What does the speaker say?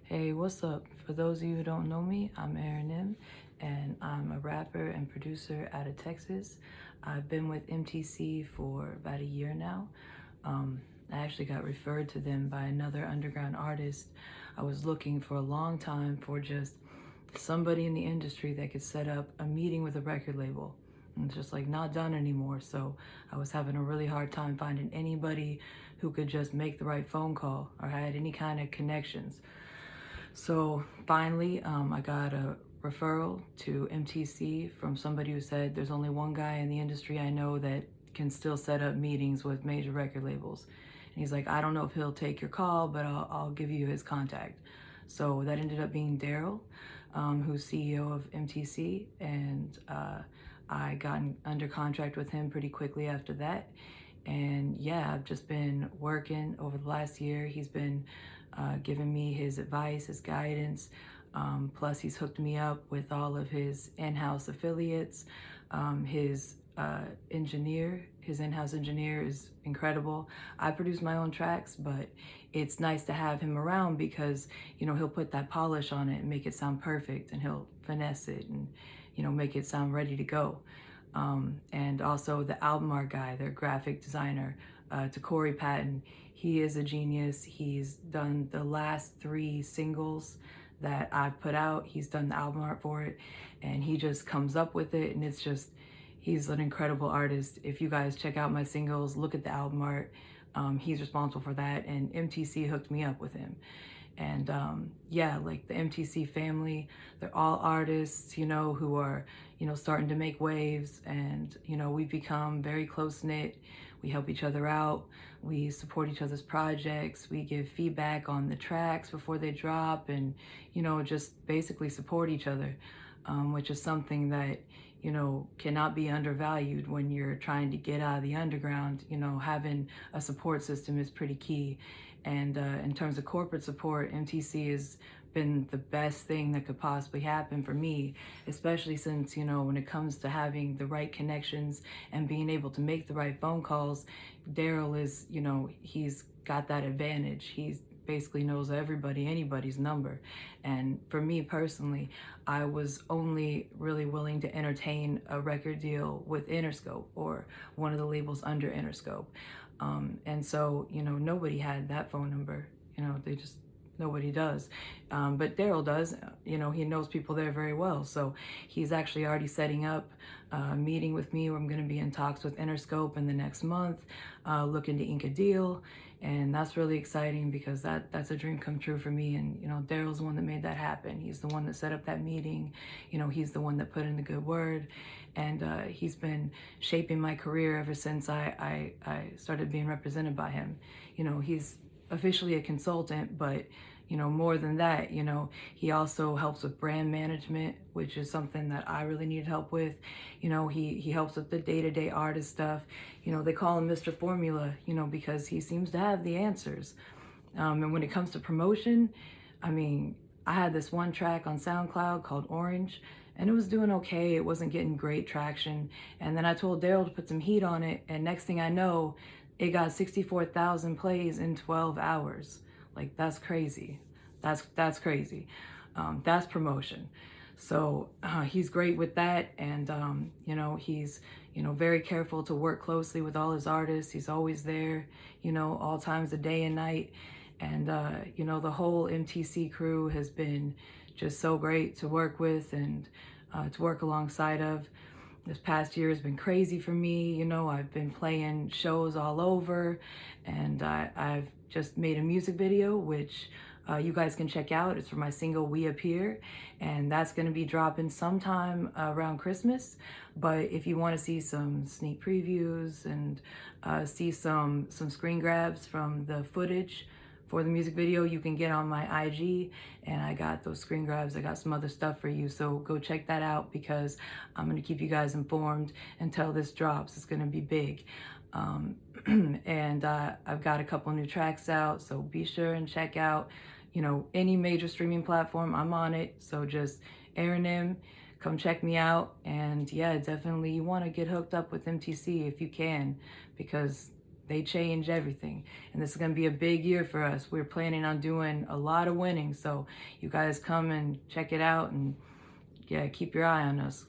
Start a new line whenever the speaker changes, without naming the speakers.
Hey, what's up? For those of you who don't know me, I'm ERINEM, and I'm a rapper and producer out of Texas. I've been with MTC for about a year now. I actually got referred to them by another underground artist. I was looking for a long time for just somebody in the industry that could set up a meeting with a record label. And it's just like not done anymore. So I was having a really hard time finding anybody who could just make the right phone call or had any kind of connections. So finally, I got a referral to MTC from somebody who said there's only one guy in the industry I know that can still set up meetings with major record labels. And he's like, I don't know if he'll take your call, but I'll give you his contact. So that ended up being Daryl, who's CEO of MTC, and I got under contract with him pretty quickly after that. And yeah, I've just been working over the last year. He's been giving me his advice, his guidance. Plus, he's hooked me up with all of his in-house affiliates. His in-house engineer is incredible. I produce my own tracks, but it's nice to have him around because, he'll put that polish on it and make it sound perfect, and he'll finesse it and, make it sound ready to go. And also the album art guy, their graphic designer, to Corey Patton. He is a genius. He's done the last 3 singles that I've put out. He's done the album art for it, and he just comes up with it, and it's just, he's an incredible artist. If you guys check out my singles, look at the album art. He's responsible for that, and MTC hooked me up with him. And yeah, like the MTC family, they're all artists, who are, starting to make waves. And, we've become very close-knit. We help each other out. We support each other's projects. We give feedback on the tracks before they drop, and, just basically support each other, which is something that, cannot be undervalued when you're trying to get out of the underground. Having a support system is pretty key. And in terms of corporate support, MTC has been the best thing that could possibly happen for me, especially since, when it comes to having the right connections and being able to make the right phone calls, Daryl is, he's got that advantage. He's basically knows anybody's number. And for me personally, I was only really willing to entertain a record deal with Interscope or one of the labels under Interscope. And so, nobody had that phone number. Nobody does. But Daryl does. He knows people there very well. So he's actually already setting up a meeting with me where I'm going to be in talks with Interscope in the next month, looking to ink a deal. And that's really exciting because that's a dream come true for me. And, Daryl's the one that made that happen. He's the one that set up that meeting. He's the one that put in the good word. And he's been shaping my career ever since I started being represented by him. He's officially a consultant, but more than that, he also helps with brand management, which is something that I really need help with. He helps with the day-to-day artist stuff. They call him Mr. Formula, because he seems to have the answers. And when it comes to promotion, I had this one track on SoundCloud called Orange, and it was doing okay. It wasn't getting great traction. And then I told Daryl to put some heat on it, and next thing I know, it got 64,000 plays in 12 hours. Like, that's crazy. That's crazy. That's promotion. So he's great with that. And, he's, very careful to work closely with all his artists. He's always there, all times of day and night. And, the whole MTC crew has been just so great to work with and to work alongside of. This past year has been crazy for me. I've been playing shows all over, and I've just made a music video, which you guys can check out. It's for my single We Appear, and that's going to be dropping sometime around Christmas. But if you want to see some sneak previews and see some screen grabs from the footage for the music video, you can get on my IG, and I got those screen grabs. I got some other stuff for you, so go check that out because I'm going to keep you guys informed until this drops. It's going to be big. And I've got a couple new tracks out, so be sure and check out, any major streaming platform. I'm on it, so just ERINEM, come check me out. And yeah, definitely you want to get hooked up with MTC if you can, because they change everything. And this is going to be a big year for us. We're planning on doing a lot of winning. So you guys come and check it out, and yeah, keep your eye on us.